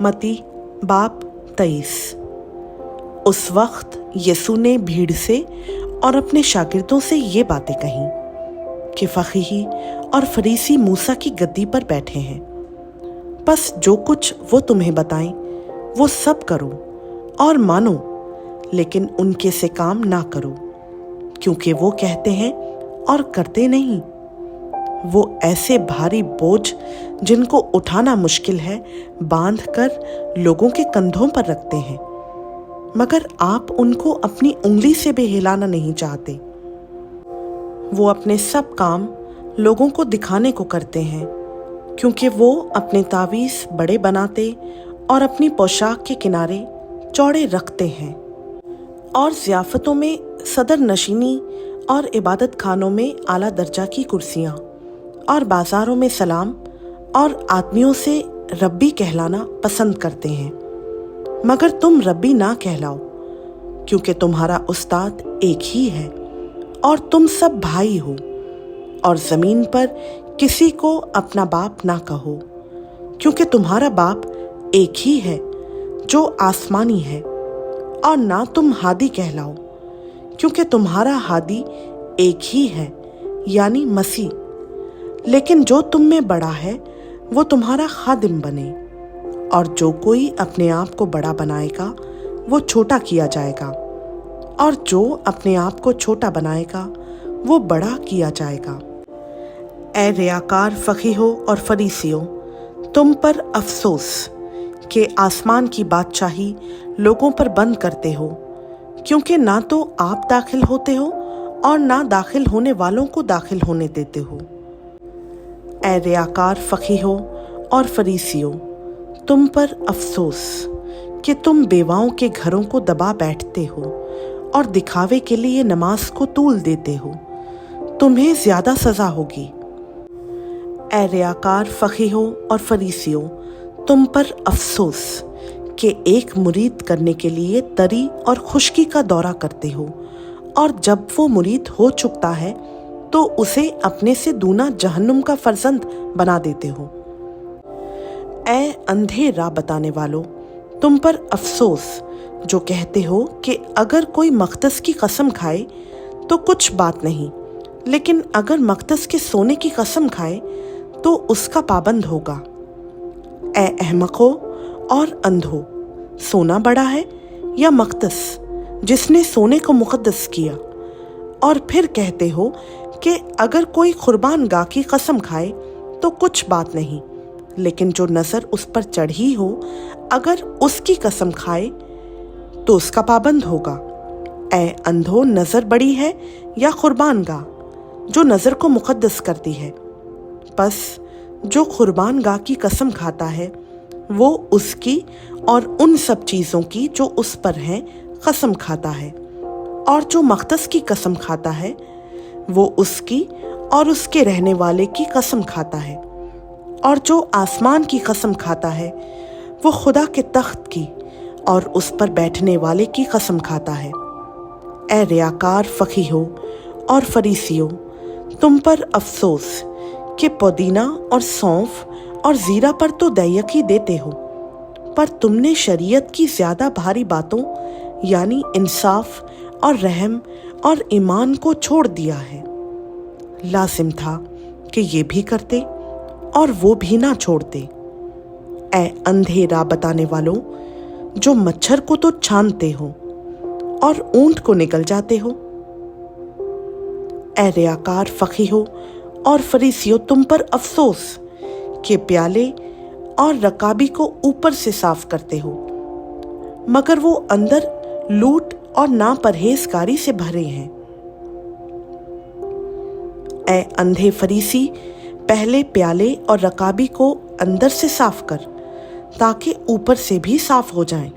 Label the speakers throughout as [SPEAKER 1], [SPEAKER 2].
[SPEAKER 1] मती बाब 23। उस वक्त यीशु ने भीड़ से और अपने शागिर्दों से ये बातें कहीं कि फकीही और फरीसी मूसा की गद्दी पर बैठे हैं। बस जो कुछ वो तुम्हें बताएं वो सब करो और मानो, लेकिन उनके से काम ना करो, क्योंकि वो कहते हैं और करते नहीं। वो ऐसे भारी बोझ जिनको उठाना मुश्किल है बांध कर लोगों के कंधों पर रखते हैं, मगर आप उनको अपनी उंगली से भी हिलाना नहीं चाहते। वो अपने सब काम लोगों को दिखाने को करते हैं, क्योंकि वो अपने तावीज़ बड़े बनाते और अपनी पोशाक के किनारे चौड़े रखते हैं, और ज़ियाफ़तों में सदर नशीनी और इबादत खानों में आला दर्जा की कुर्सियाँ और बाज़ारों में सलाम और आदमियों से रब्बी कहलाना पसंद करते हैं। मगर तुम रब्बी ना कहलाओ, क्योंकि तुम्हारा उस्ताद एक ही है और तुम सब भाई हो। और ज़मीन पर किसी को अपना बाप ना कहो, क्योंकि तुम्हारा बाप एक ही है जो आसमानी है। और ना तुम हादी कहलाओ, क्योंकि तुम्हारा हादी एक ही है, यानी मसीह। लेकिन जो तुम में बड़ा है वो तुम्हारा खादिम बने, और जो कोई अपने आप को बड़ा बनाएगा वो छोटा किया जाएगा, और जो अपने आप को छोटा बनाएगा वो बड़ा किया जाएगा। ऐ रियाकार फकीहो और फरीसियों, तुम पर अफसोस कि आसमान की बादशाही लोगों पर बंद करते हो, क्योंकि ना तो आप दाखिल होते हो और ना दाखिल होने वालों को दाखिल होने देते हो। ऐ रियाकार फकीहो और फरीसियों, तुम पर अफसोस कि तुम बेवाओं के घरों को दबा बैठते हो और दिखावे के लिए नमाज को तूल देते हो। तुम्हें ज्यादा सजा होगी। ऐ रियाकार फकीहो और फरीसियों, तुम पर अफसोस कि एक मुरीद करने के लिए तरी और खुश्की का दौरा करते हो, और जब वो मुरीद हो चुकता है तो उसे अपने से दूना जहन्नुम का फर्जंद बना देते हो। ऐ अंधे राह बताने वालों, तुम पर अफसोस जो कहते हो कि अगर कोई मक़दस की कसम खाए तो कुछ बात नहीं, लेकिन अगर मक़दस के सोने की कसम खाए तो उसका पाबंद होगा। ऐ अहमको और अंधो, सोना बड़ा है या मक़दस जिसने सोने को मुक़द्दस किया? और फिर कहते हो कि अगर कोई कुर्बान गाह की कसम खाए तो कुछ बात नहीं, लेकिन जो नज़र उस पर चढ़ी हो अगर उसकी कसम खाए तो उसका पाबंद होगा। ऐ अंधो, नज़र बड़ी है या कुर्बान गाह जो नज़र को मुक़द्दस करती है? बस जो कुर्बान गाह की कसम खाता है वो उसकी और उन सब चीज़ों की जो उस पर हैं कसम खाता है, और जो मक़दस की कसम खाता है वो उसकी और उसके रहने वाले की कसम खाता है, और जो आसमान की कसम खाता है वो खुदा के तख्त की और उस पर बैठने वाले की कसम खाता है। ऐ रियाकार फकीहो और फरीसियों, तुम पर अफसोस कि पुदीना और सौंफ और ज़ीरा पर तो दैयकी देते हो, पर तुमने शरीयत की ज़्यादा भारी बातों यानी इंसाफ और रहम और ईमान को छोड़ दिया है। लाजिम था कि ये भी करते और वो भी ना छोड़ते। ऐ अंधे राह बताने वालों, जो मच्छर को तो छानते हो और ऊंट को निगल जाते हो। ऐ रियाकार फकीहो और फरीसियों, तुम पर अफसोस कि प्याले और रकाबी को ऊपर से साफ करते हो, मगर वो अंदर लूट और नापरहेजगारी से भरे हैं। ऐ अंधे फरीसी, पहले प्याले और रकाबी को अंदर से साफ कर, ताकि ऊपर से भी साफ हो जाएं।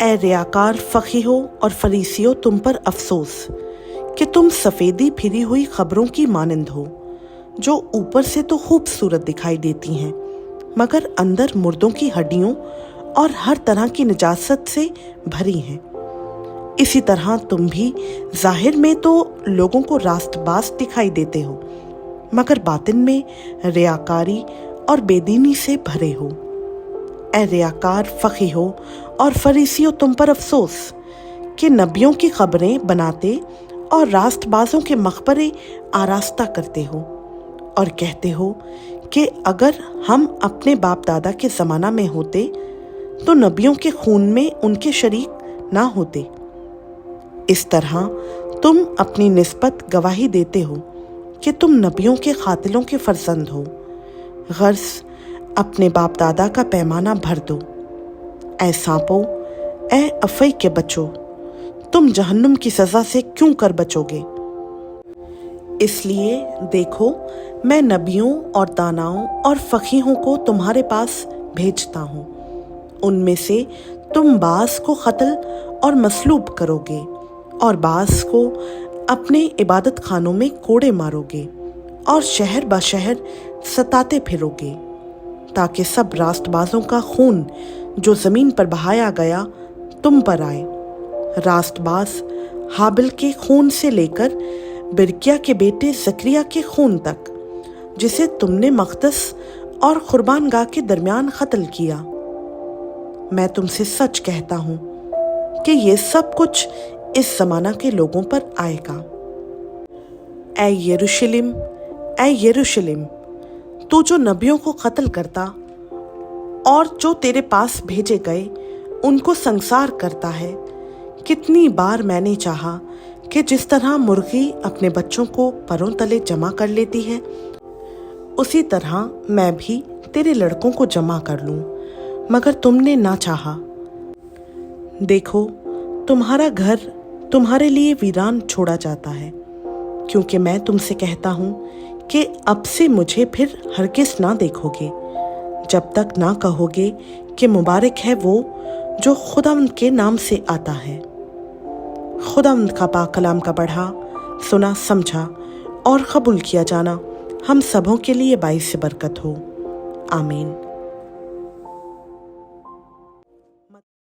[SPEAKER 1] ऐ रियाकार फकीहो और फरीसियों, तुम पर अफसोस कि तुम सफ़ेदी फिरी हुई खबरों की मानंद हो, जो ऊपर से तो खूबसूरत दिखाई देती हैं, मगर अंदर मुर्दों की हड्डियों और हर तरह की नजासत से भरी हैं। इसी तरह तुम भी जाहिर में तो लोगों को रास्तबाज दिखाई देते हो, मगर बातिन में रियाकारी और बेदीनी से भरे हो। ए रियाकार फकीहों और फरीसियों, तुम पर अफसोस कि नबियों की खबरें बनाते और रास्तबाजों के मकबरे आरास्ता करते हो और कहते हो कि अगर हम अपने बाप दादा के ज़माना में होते तो नबियों के खून में उनके शरीक ना होते। इस तरह तुम अपनी निस्बत गवाही देते हो कि तुम नबियों के कातिलों के फर्जंद हो। गर्ज अपने बाप दादा का पैमाना भर दो। ऐ सांपों, ऐ अफई के बच्चों, तुम जहन्नुम की सज़ा से क्यों कर बचोगे? इसलिए देखो, मैं नबियों और दानाओं और फकीहों को तुम्हारे पास भेजता हूँ। उनमें से तुम बास को कत्ल और मसलूब करोगे और बास को अपने इबादत खानों में कोड़े मारोगे और शहर ब शहर सताते फिरोगे, ताकि सब रास्तबाजों का खून जो ज़मीन पर बहाया गया तुम पर आए। रास्तबाज हाबिल के खून से लेकर बिरकिया के बेटे ज़करिया के खून तक, जिसे तुमने मक़दस और कुर्बान गाह के दरमियान कत्ल किया। मैं तुमसे सच कहता हूँ कि ये सब कुछ इस ज़माना के लोगों पर आएगा। ऐ यरूशलेम, ऐ यरूशलेम, तू जो नबियों को कत्ल करता और जो तेरे पास भेजे गए उनको संसार करता है, कितनी बार मैंने चाहा कि जिस तरह मुर्गी अपने बच्चों को परों तले जमा कर लेती है, उसी तरह मैं भी तेरे लड़कों को जमा कर लूं, मगर तुमने ना चाहा। देखो, तुम्हारा घर तुम्हारे लिए वीरान छोड़ा जाता है, क्योंकि मैं तुमसे कहता हूँ कि अब से मुझे फिर हरगिज़ ना देखोगे, जब तक ना कहोगे कि मुबारक है वो जो खुदावंद के नाम से आता है। खुदावंद का पाक कलाम का पढ़ा, सुना, समझा और कबूल किया जाना हम सबों के लिए बाइस बरकत हो। आमीन।